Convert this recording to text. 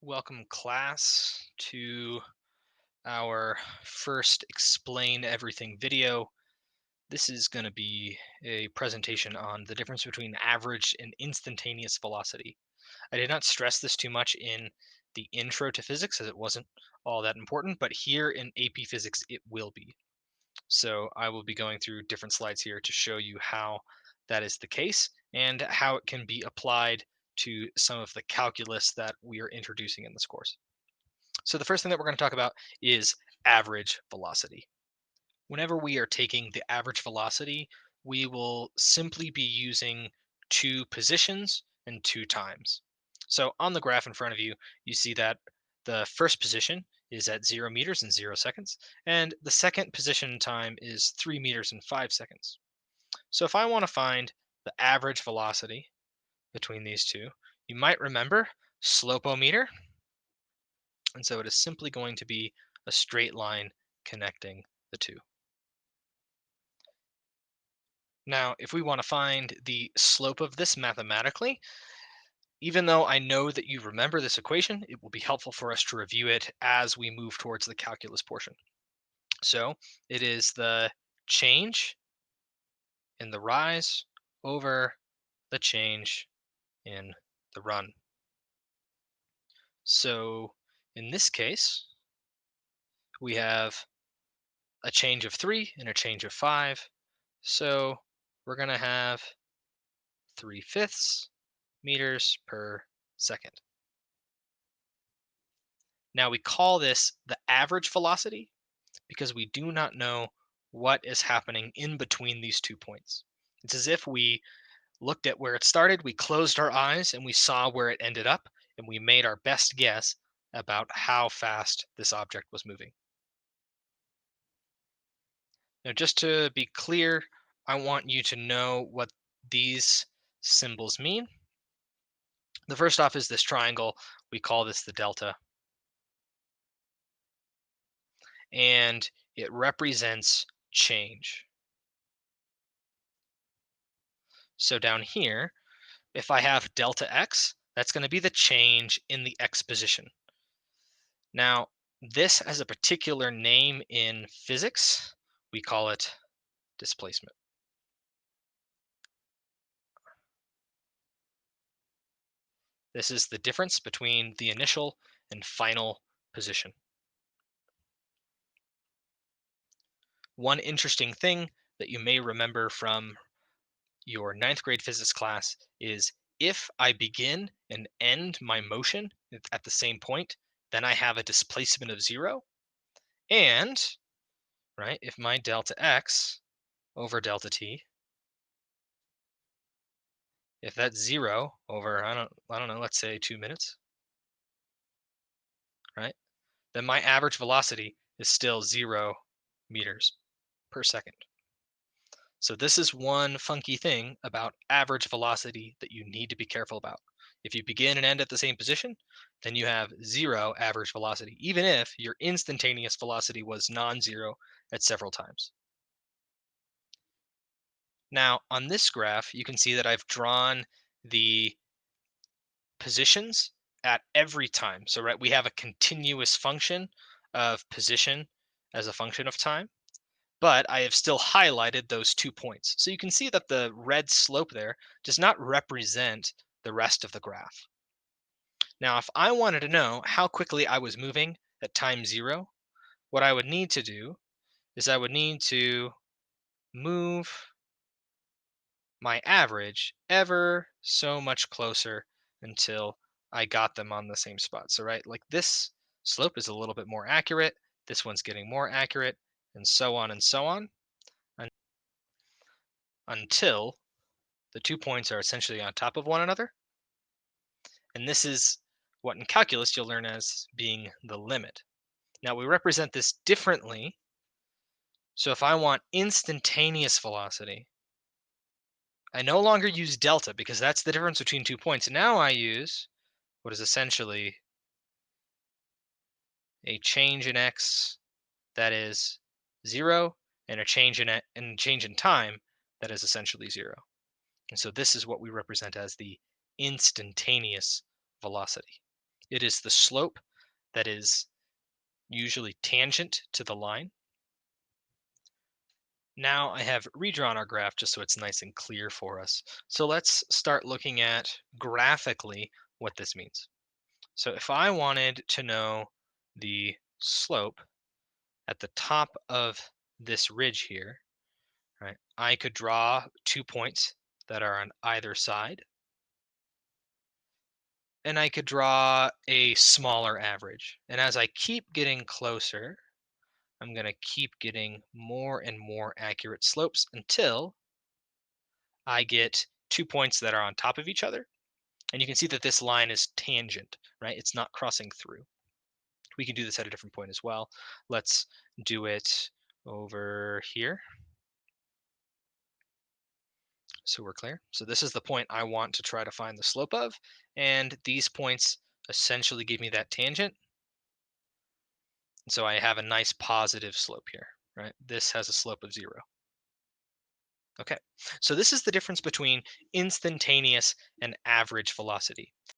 Welcome, class, to our first Explain Everything video. This is going to be a presentation on the difference between average and instantaneous velocity. I did not stress this too much in the intro to physics as it wasn't all that important, but here in AP Physics it will be. So I will be going through different slides here to show you how that is the case and how it can be applied to some of the calculus that we are introducing in this course. So the first thing that we're going to talk about is average velocity. Whenever we are taking the average velocity, we will simply be using two positions and two times. So on the graph in front of you, you see that the first position is at 0 meters and 0 seconds, and the second position time is 3 meters and 5 seconds. So if I want to find the average velocity between these two, you might remember slopometer, and so it is simply going to be a straight line connecting the two. Now, if we want to find the slope of this mathematically, even though I know that you remember this equation, it will be helpful for us to review it as we move towards the calculus portion. So it is the change in the rise over the change in the run. So in this case, we have a change of 3 and a change of 5. So we're going to have 3/5 meters per second. Now we call this the average velocity because we do not know what is happening in between these 2 points. It's as if we looked at where it started, we closed our eyes, and we saw where it ended up, and we made our best guess about how fast this object was moving. Now, just to be clear, I want you to know what these symbols mean. The first off is this triangle. We call this the delta, and it represents change. So down here, if I have delta x, that's going to be the change in the x position. Now, this has a particular name in physics. We call it displacement. This is the difference between the initial and final position. One interesting thing that you may remember from your ninth grade physics class is if I begin and end my motion at the same point, then I have a displacement of 0. And, right, if my delta x over delta t, if that's 0 over, I don't know, let's say 2 minutes, right, then my average velocity is still 0 meters per second. So this is one funky thing about average velocity that you need to be careful about. If you begin and end at the same position, then you have 0 average velocity, even if your instantaneous velocity was non-zero at several times. Now, on this graph, you can see that I've drawn the positions at every time. So, right, we have a continuous function of position as a function of time, but I have still highlighted those 2 points. So you can see that the red slope there does not represent the rest of the graph. Now, if I wanted to know how quickly I was moving at time 0, what I would need to do is I would need to move my average ever so much closer until I got them on the same spot. So, right, like this slope is a little bit more accurate, this one's getting more accurate, and so on, un- until the 2 points are essentially on top of one another. And this is what in calculus you'll learn as being the limit. Now, we represent this differently. So, if I want instantaneous velocity, I no longer use delta because that's the difference between 2 points. Now I use what is essentially a change in x that is 0 and a change in time that is essentially 0. And so this is what we represent as the instantaneous velocity. It is the slope that is usually tangent to the line. Now I have redrawn our graph just so it's nice and clear for us. So let's start looking at graphically what this means. So if I wanted to know the slope at the top of this ridge here, right, I could draw 2 points that are on either side, and I could draw a smaller average. And as I keep getting closer, I'm going to keep getting more and more accurate slopes until I get 2 points that are on top of each other. And you can see that this line is tangent, right? It's not crossing through. We can do this at a different point as well. Let's do it over here. So we're clear. So this is the point I want to try to find the slope of. And these points essentially give me that tangent. And so I have a nice positive slope here, right? This has a slope of 0. Okay, so this is the difference between instantaneous and average velocity.